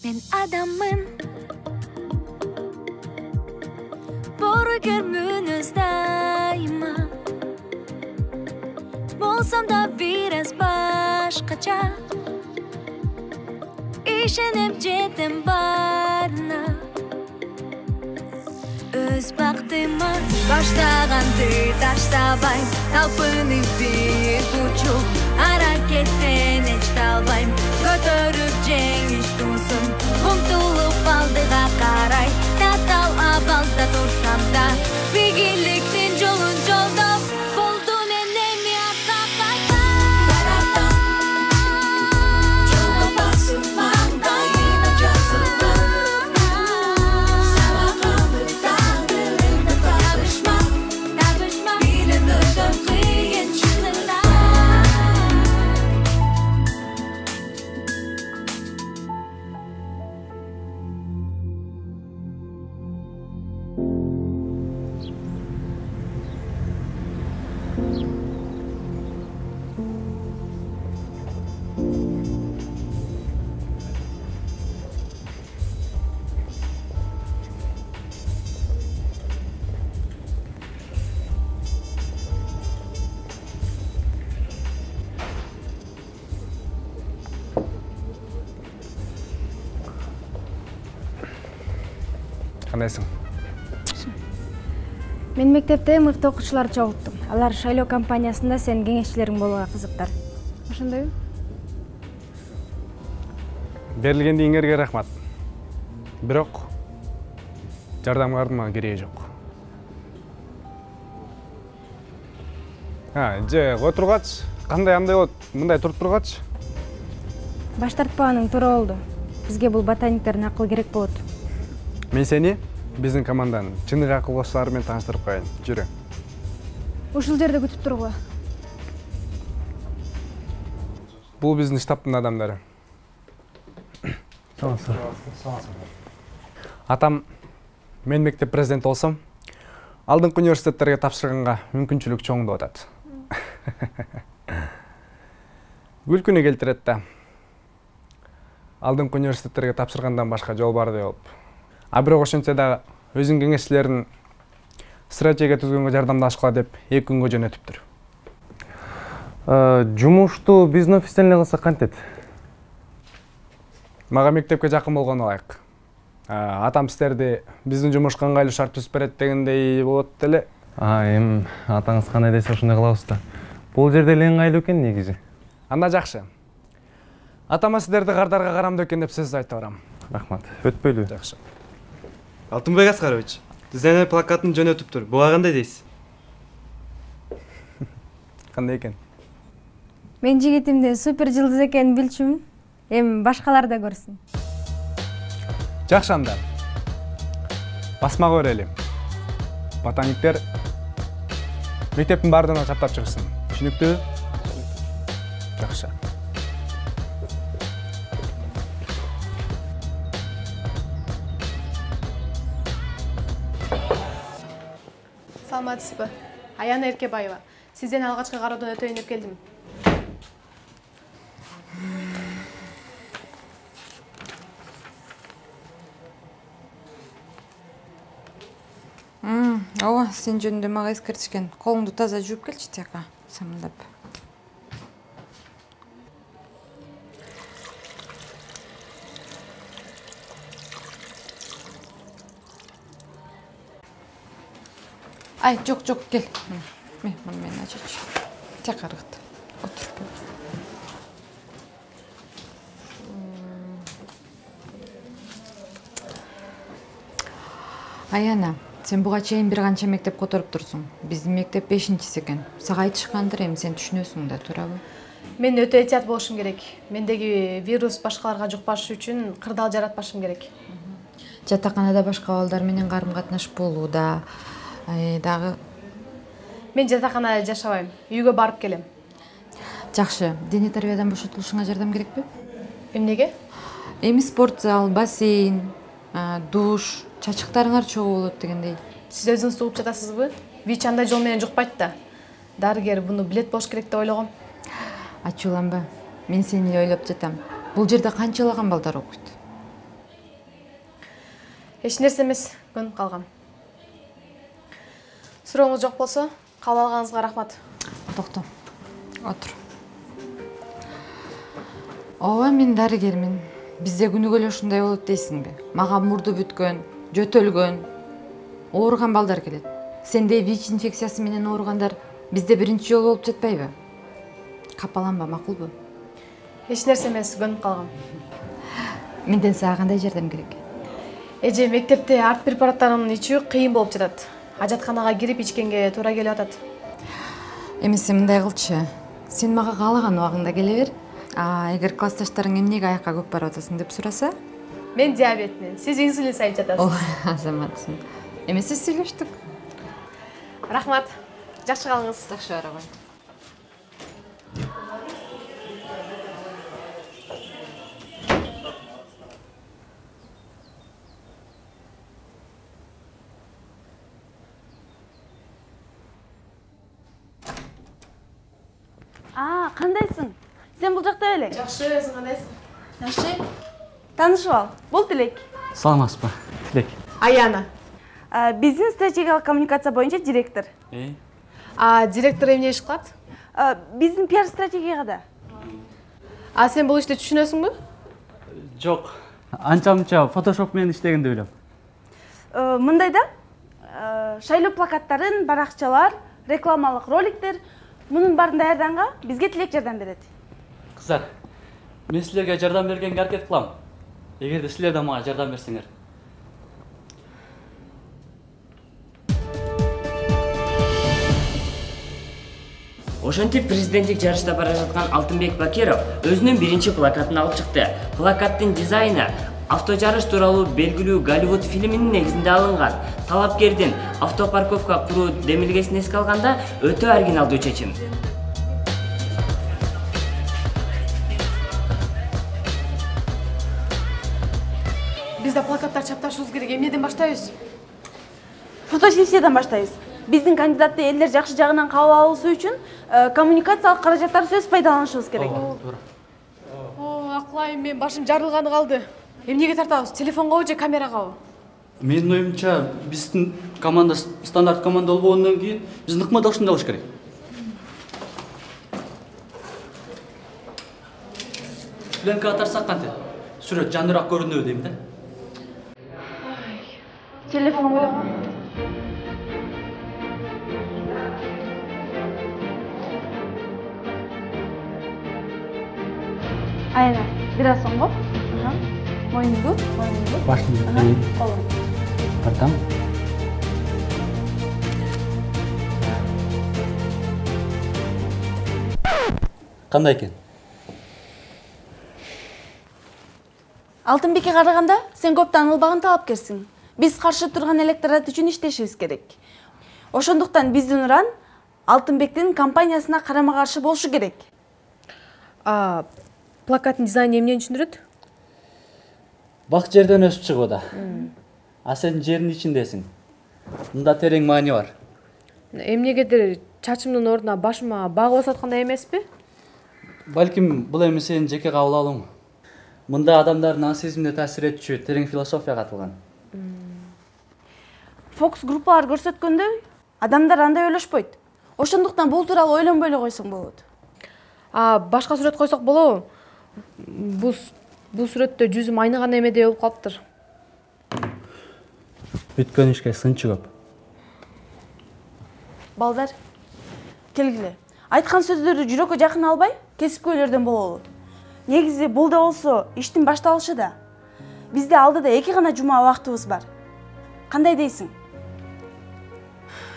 Ben adamım. Boru görmünüz daima. Bolsam da biraz başkaça. İşenip jetim barına. Öz baktıma başlagandı taştabayım. Talpınıp bir buçuk hareketten hiç dalbayım. Götürüp cengiz dursun. Umtulup aldığa karay. Tatal abalda dursam da bilgilikten jolun jolda buldum enemi atakata. Jola basılmam da yine yazılmam. Sabahlanır dağlarında tartışmam. Bilim ödüm kıyınçılığına. Кандайсың? Мен мектепте мыкты окуучулар чогулттум. Алар шайлоо компаниясында сенин кеңешчилериң болууга кызыктар. Ошондойбу? Берилгендигиңерге рахмат. Бирок жардамыңардын мага кереги жок. Же кой тургач, кандай андай болот, мындай туруп тургач. Баш тартпаганың туура болду. Бизге бул ботаниктердин акылы керек болот. Мен сени биздин команданын чыныгы акылгочулары менен тааныштырып коеюн. Жүрү. Ушул жерде күтүп тургула. Бул биздин штабтын адамдары. Атам мен мектеп президенти болсом, алдыңкы университеттерге тапшырганга мүмкүнчүлүк чоң деп атат. Күлкүнү келтирет да. Алдыңкы университеттерге тапшыргандан башка жол бар деп болуп. А бирок ошентсе дагы өзүнүн кеңешчилерин стратегия түзгөнгө жардамдашкыла деп 2 күнгө жөнөтүптүр. Жумушту биздин офистен эле кылсак кантет? Мага мектепке жакын болгону ылайык. Атам силерди биздин жумушка ыңгайлуу шарт түзүп берет дегендей болот эле. Эми атаңыз кандай десе ошондой кылабыз да. Бул жерде эле ыңгайлуу экен негизи. Анда жакшы. Атама силерди кардарга карамдуу экен деп сөз айтып барам. Рахмат. Өтпөйлү. Жакшы. Алтынбек Аскарович, дизайнер плакатын жөнөтүптүр. Буга кандай дейсиз? Кандай экен? Мен жигитимдин супер жылдыз экенин билчүмүн. Эми башкалар да көрсүн. Жакшы анда. Басмага берели. Ботаниктер мектептин бардыгына каттап чыгышсын. Түшүнүктүү? Жакшы. Саламатсызбы? Аяна Эркебаева. Сизден алгачкы кароодон өтөйүн деп келдим. Ооба, сен жөнүндө мага эскертишкен. Колуңду таза жууп келчи тияка, самындап. Ай, жок, кел. Мен ачачы. Тияка ыргыт. Отуруп кел. Аяна, сен буга чейин бир канча мектеп которуп турсуң. Биздин мектеп 5-чиси экен. Сага айтышкандыр, эми сен түшүнөсүң да, туурабы? Мен өтө этият болушум керек. Мендеги вирус башкаларга жукпаш үчүн кырдаал жаратпашым керек. Жатаканада башка балдар менен карым-катнаш болууда, дагы. Мен жатаканада жашабайм. Үйгө барып келем. Жакшы, дене тарбиядан бошотулушуңа жардам керекпи? Эмнеге? Эми спорт зал, бассейн, душ, чачыктарыңар чогуу болот дегендей. Сиз өзүңүз угуп жатасызбы? ВИЧ андай жол менен жукпайт да. Дарыгер буну билет болуш керек деп ойлогом. Ачууланба. Мен сени эле ойлоп жатам. Бул жерде канчалаган балдар окуйт? Эч нерсе эмес, көнүп калгам. Сурооңуз жок болсо, кабыл алганыңызга рахмат. Токто. Отур. Ооба, мен дарыгермин. Бизде күнүгө эле ушундай болот дейсиңби? Мага мурду бүткөн, жөтөлгөн, ооруган балдар келет. Сенде ВИЧ инфекциясы менен ооругандар бизде биринчи жолу болуп жатпайбы? Капаланба, макулбу? Эч нерсе эмес, көнүп калгам. Менден сага кандай жардам керек? Эже, мектепте арт препараттарын ичүү кыйын болуп жатат. Ажатканага кирип ичкенге туура келип атат. Эмесе мындай кылчы. Сен мага каалаган убагыңда келе бер. Эгер классташтарың эмнеге аякка көп барып атасың деп сураса? Мен диабетмин, сиз инсулин сайып жатасыз. Азаматсың. Эмесе сүйлөштүк. Рахмат. Жакшы калыңыз. Жакшы арабай. Кандайсың? Сен бул жакта белең? Жакшы, өзүң кандайсың? Жакшы. Таанышып ал. Бул Тилек. Саламатсызбы, Тилек. Аяна. Биздин стратегиялык коммуникация боюнча директор. Директор эмне иш кылат? Биздин пиар стратегияда. Сен бул ишти түшүнөсүңбү? Жок. Анча-мынча фотошоп менен иштегенди билем. Мындай да, шайлоо плакаттарын, баракчалар, рекламалык роликтер, мунун баарын даярданга бизге Тилек жардам берет. Кыздар, мен силерге жардам бергенге аракет кылам. Эгерде силер да мага жардам берсеңер. Ошентип президенттик жарышта бара жаткан Алтынбек Бакиров өзүнүн биринчи плакатын алып чыкты. Плакаттын дизайны автожарыш тууралуу белгилүү Голливуд фильминин негизинде алынган. Талапкердин автопарковка куруу демилгесин эске алганда өтө оригиналдуу чечим. Бизде плакаттар чапташыбыз керек. Эмнеден баштайбыз? Фотосессиядан баштайбыз. Биздин кандидатты элдер жакшы жагынан кабыл алуусу үчүн коммуникациялык каражаттарды сөз пайдаланышыбыз керек. Акылайым, мен башым жарылганы калды. Эмнеге тартабыз? Телефонгобу же камерагабы? Менин оюмча, биздин команда стандарт команда болбогондон кийин биздин ыкмада ушундай болуш керек. Пленкага тарсак кантет? Сүрөт жандыраак көрүнөбү дейм да. Телефон ойломо. Аяна, бир аз соңго. Моюңду, моюңду. Башыңды кыйын. Колун. Тартам. Кандай экен? Алтынбекке караганда сен көп таанылбаган талапкерсиң. Биз каршы турган электорат үчүн иштешибиз керек. Ошондуктан биздин уран Алтынбектин компаниясына карама каршы болушу керек. Плакаттын дизайны эмнени түшүндүрөт? Бак жерден өсүп чыгуу да. Сен жердин ичиндесиң. Мында терең маани бар. Эмнегедир чачымдын ордуна башыма баг басып аткандай эмеспи? Балким бул эми сенин жеке кабыл алуң. Мында адамдардын ан сезимине таасир этчү терең философия катылган. Фокус группалар көрсөткөндөй, адамдар андай ойлошпойт. Ошондуктан бул тууралуу ойлонбой эле койсоң болот. Башка сүрөт койсок болобу? Бул сүрөттө жүзүм айныган эмедей болуп калыптыр. Бүткөн ишке сынчы көп. Балдар, келгиле. Айткан сөздөрдү жүрөккө жакын албай, кесипкөйлөрдөн бололу. Негизи бул да болсо иштин башталышы да. Бизде алдыда 2 гана жума убактыбыз бар. Кандай дейсиң?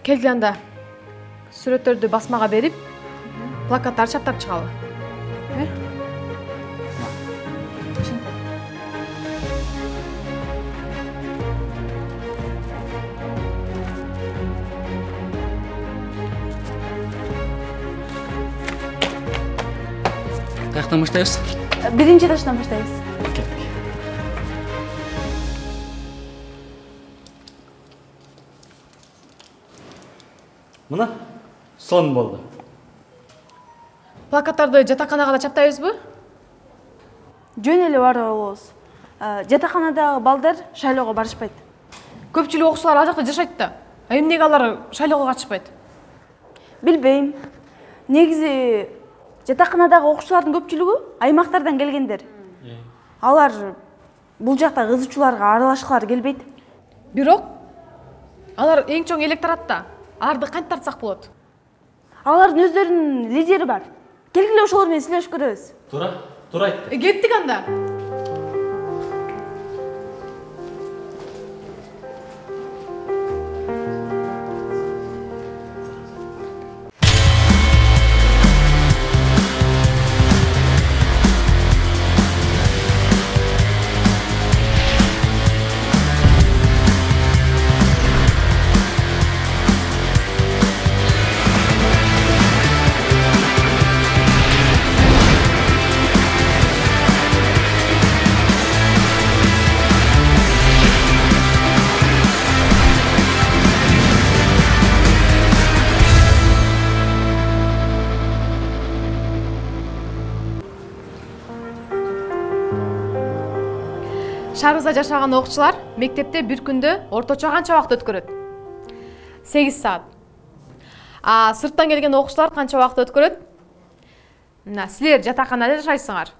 Келгиле анда. Сүрөттөрдү басмага берип, плакаттарды чаптап чыгалы. Каяктан баштайбыз? Биринчи этаждан баштайбыз. Мына сон болду. Плакаттарды жатаканага да чаптайбызбы? Жөн эле барып алабыз. Жатаканадагы балдар шайлоого барышпайт. Көпчүлүк окуучулар ал жакта жашайт да. Эмнеге алар шайлоого катышпайт? Билбейм. Негизи жатаканадагы окуучулардын көпчүлүгү аймактардан келгендер. Алар бул жакта кызычууларга аралашкылары келбейт. Бирок алар эң чоң электоратта. Аларды кантип тартсак болот? Алардын өздөрүнүн лидери бар. Келгиле ошолор менен сүйлөшүп көрөбүз. Туура айт. Кеттик анда. Шаарыбызда жашаган окуучулар мектепте бир күндө орточо канча убакыт өткөрөт? 8 саат. Сырттан келген окуучулар канча убакыт өткөрөт? Мына силер жатаканада жашайсыңар.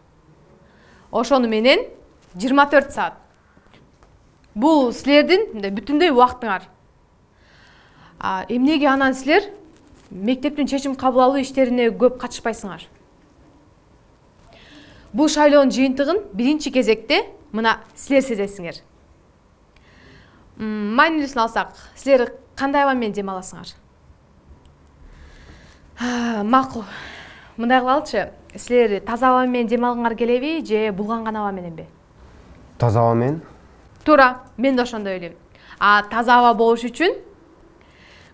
Ошону менен 24 саат. Бул силердин бүтүндөй убактыңар. Эмнеге анан силер мектептин чечим кабыл алуу иштерине көп катышпайсыңар? Бул шайлоонун жыйынтыгын биринчи кезекте мына силер сезесиңер. Майнилүүсүн алсак, силер кандай аба менен дем аласыңар? Макул. Мындай кылалычы, силер таза аба менен дем алгыңар келеби же булганган аба мененби? Таза аба менен? Туура, мен да ошондой ойлойм. Таза аба болуш үчүн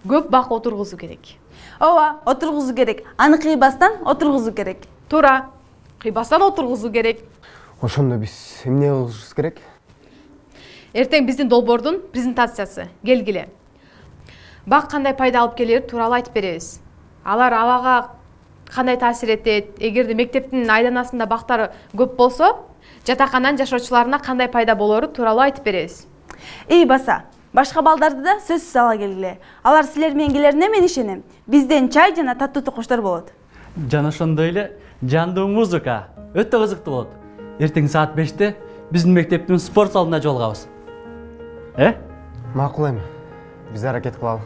көп бак отургузуу керек. Ооба, отургузуу керек. Аны кыйбастан отургузуу керек. Туура, кыйбастан отургузуу керек. Ошондо биз эмне кылышыбыз керек? Эртең биздин долбоордун презентациясы. Келгиле. Бак кандай пайда алып келер тууралуу айтып беребиз. Алар абага кандай таасир этет? Эгерде мектептин айланасында бактар көп болсо, жатакананын жашоочуларына кандай пайда болору тууралуу айтып беребиз. Баса, башка балдарды да сөзсүз ала келгиле. Алар силер менен келерине мен ишенем. Бизден чай жана таттуу токуштар болот. Жана ошондой эле жандуу музыка өтө кызыктуу болот. Эртең саат 5-те биздин мектептин спорт залында жолугабыз. Макул эми. Биз аракет кылалы.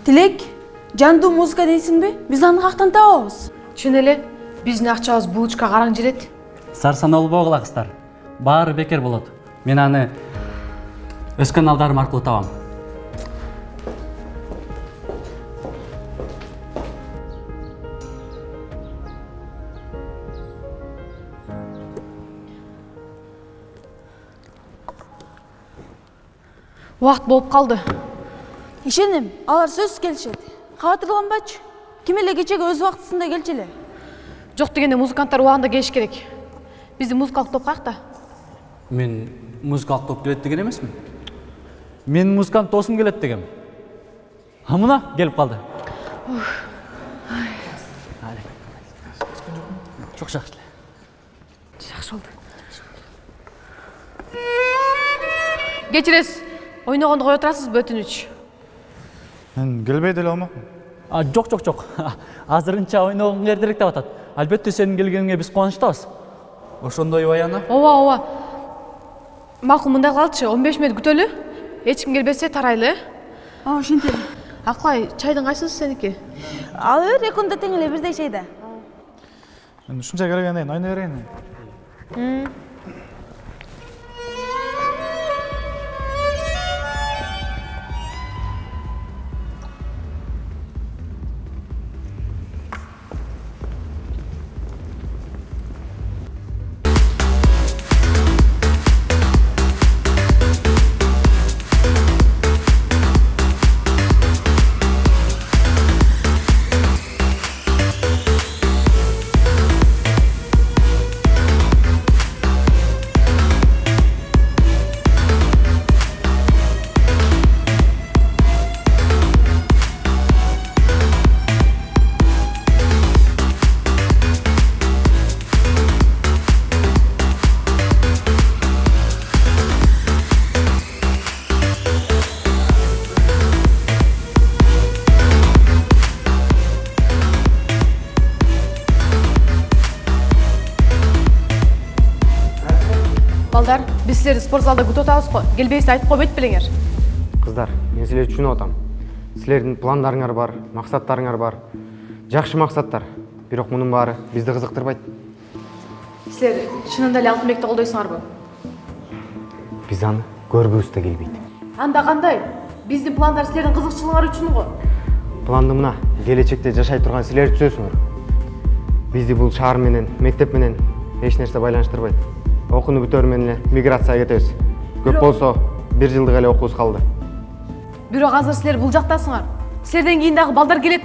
Тилек, жандуу музыка дейсиңби? Биз аны кактан табабыз? Чын эле, биздин акчабыз булучка караң жерет. Сарсанаа болбогула кыздар. Баары бекер болот. Мен аны өз каналдарым аркылуу табам. Убакыт болуп калды. Ишенем, алар сөзсүз келишет. Кабатырланбачы. Ким эле кечеге өз убактысында келчү эле. Жок дегенде музыканттар убагында келиш керек. Биздин музыкалык топ каякта? Мен музыкалык топ келет деген эмесмин. Мен музыкант досум келет дегем. Мына келип калды. Çok жакшы. Жакшы болду. Кечиресиз, ойногонду кое турасызбы өтүнүч? Мен келбей деле алмакмын. Жок. Азырынча ойногон кердирек деп атат. Албетте сенин келгениңе биз кубанычтабыз. Ошондой баяна? Ооба. Макул, мындай кылалычы, 15 мүнөт күтөлү. Эч ким келбесе тарайлы. Ошентели. Акылай, чайдын кайсысы сеники? Ал бер экунда тең эле бирдей чайда. Мен ушунча келгенден ойной берейин. Балдар, биз силерди спорт залда күтүп атабыз го. Келбейсиз айтып койбойт белеңер. Кыздар, мен силерди түшүнүп атам. Силердин пландарыңар бар, максаттарыңар бар. Жакшы максаттар. Бирок мунун баары бизди кызыктырбайт. Силер чынында эле Алтынбекти колдойсуңарбы? Биз аны көргүбүз да келбейт. Анда кандай? Биздин пландар силердин кызыкчылыгыңар үчүн го. Планды мына, келечекте жашай турган силер түзөсүңөр. Бизди бул шаар менен, мектеп менен эч нерсе байланыштырбайт. Окууну бүтөр менен эле миграцияга кетебиз. Көп болсо 1 жылдык эле окуубуз калды. Бирок азыр силер бул жактасыңар. Силерден кийин дагы балдар келет.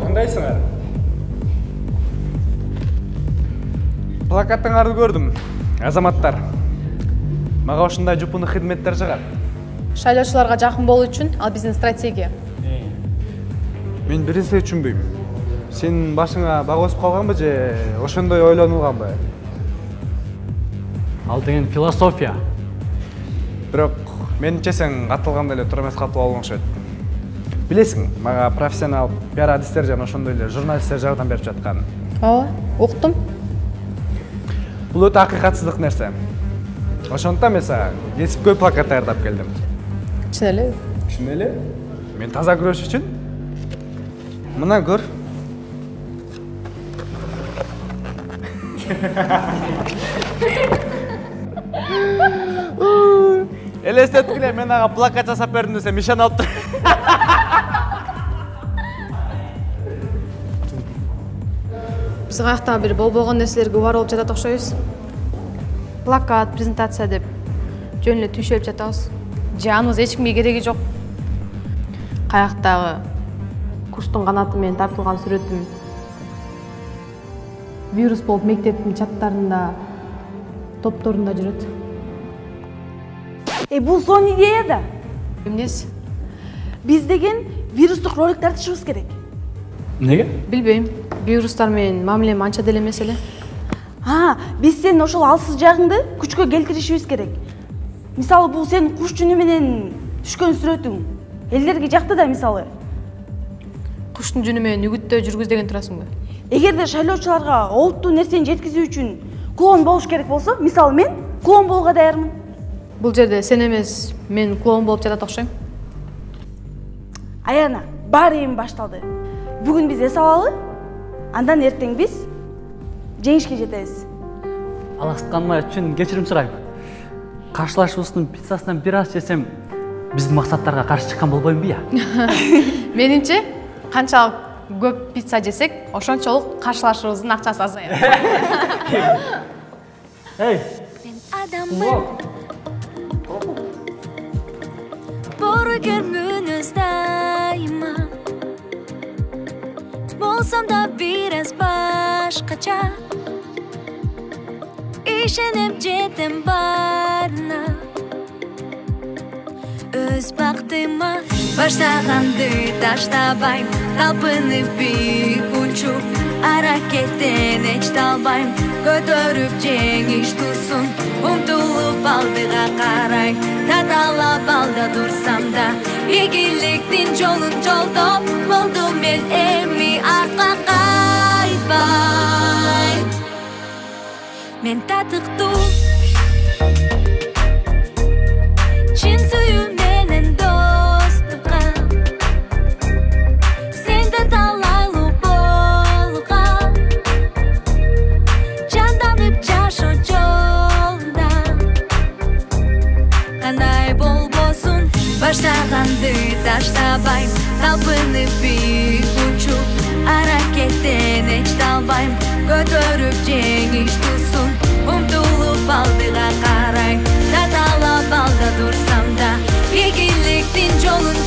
Кандайсыңар? Плакаттарыңарды көрдүм. Азаматтар. Мага ушундай жупуну кызметтер жагат. Шайлоочуларга жакын болуу үчүн ал биздин стратегия. Мен бир нерсе түшүнбөйм. Сен башыңа бага өсүп калганбы же ошондой ойлонулганбы? Ал деген философия. Бирок менимче сен катылганда эле туура эмес катып алган окшойт. Билесиң, мага профессионал пиар адистер жана ошондой эле журналисттер жардам берип жаткан. Ооба, уктум. Бул өтө акыйкатсыздык нерсе. Ошондуктан мен сага кесипкөй плакат даярдап келдим. Чын эле? Чын эле? Мен таза күрөш үчүн. Мына көр. Элестеткиле, мен ага плакат жасап бердим десем, ишен алып тур. Биз каяктагы бир болбогон нерселерге убар болуп жатат окшойбуз. Плакат, презентация деп жөн эле түйшөлүп жатабыз. Же аныбыз эч кимге кереги жок. Каяктагы куштун канаты менен тартылган сүрөтүм вирус болуп мектептин чаттарында, топторунда жүрөт. Бул сонун идея да. Эмнеси? Биз деген вирустук ролик тартышыбыз керек. Неге? Билбейм. Вирустар менен мамилем анча деле эмес эле. Биз сенин ошол алсыз жагыңды күчкө келтиришибиз керек. Мисалы бул сенин куш жүнү менен түшкөн сүрөтүң. Элдерге жакты да мисалы. Куштун жүнү менен үгүттөө жүргүз деген турасыңбы? Эгерде шайлоочуларга олуттуу нерсени жеткизүү үчүн клоун болуш керек болсо, мисалы мен клоун болууга даярмын. Бул жерде сен эмес, мен клоун болуп жатат окшойм. Аяна, баары эми башталды. Бүгүн биз эс алалы, андан эртең биз жеңишке жетебиз. Алаксытканыма үчүн кечирим сурайм. Каршылашуубуздун пиццасынан бир аз жесем, биздин максаттарга каршы чыккан болбоймбу я? Менимче, канчалык көп пицца жесек, ошончолук каршылашуубуздун акчасы азаят. Эй, Көргөнүз дайыма болсом да бир аз башкача ишенем жетем барына өз бактыма баштаганды таштабайм талпынып бийик учуп аракеттен эч талбайм көтөрүп жеңиш тусын умтулуп алдыга карай татаалап алда турсам да ийгиликтин жолун жолдоп болдум мен эми артка кайтпайм мен татыктуу чын сүйүү менен достукка сенден талайлуу болууга жанданып жашоо жолунда кандай болбосун баштаганды таштабайм талпынып бийик учуп аракеттен эч талбайм көтөрүп жеңиш тусын умтулуп алдыга карай татаалап алда турсам да ийгиликтин жолун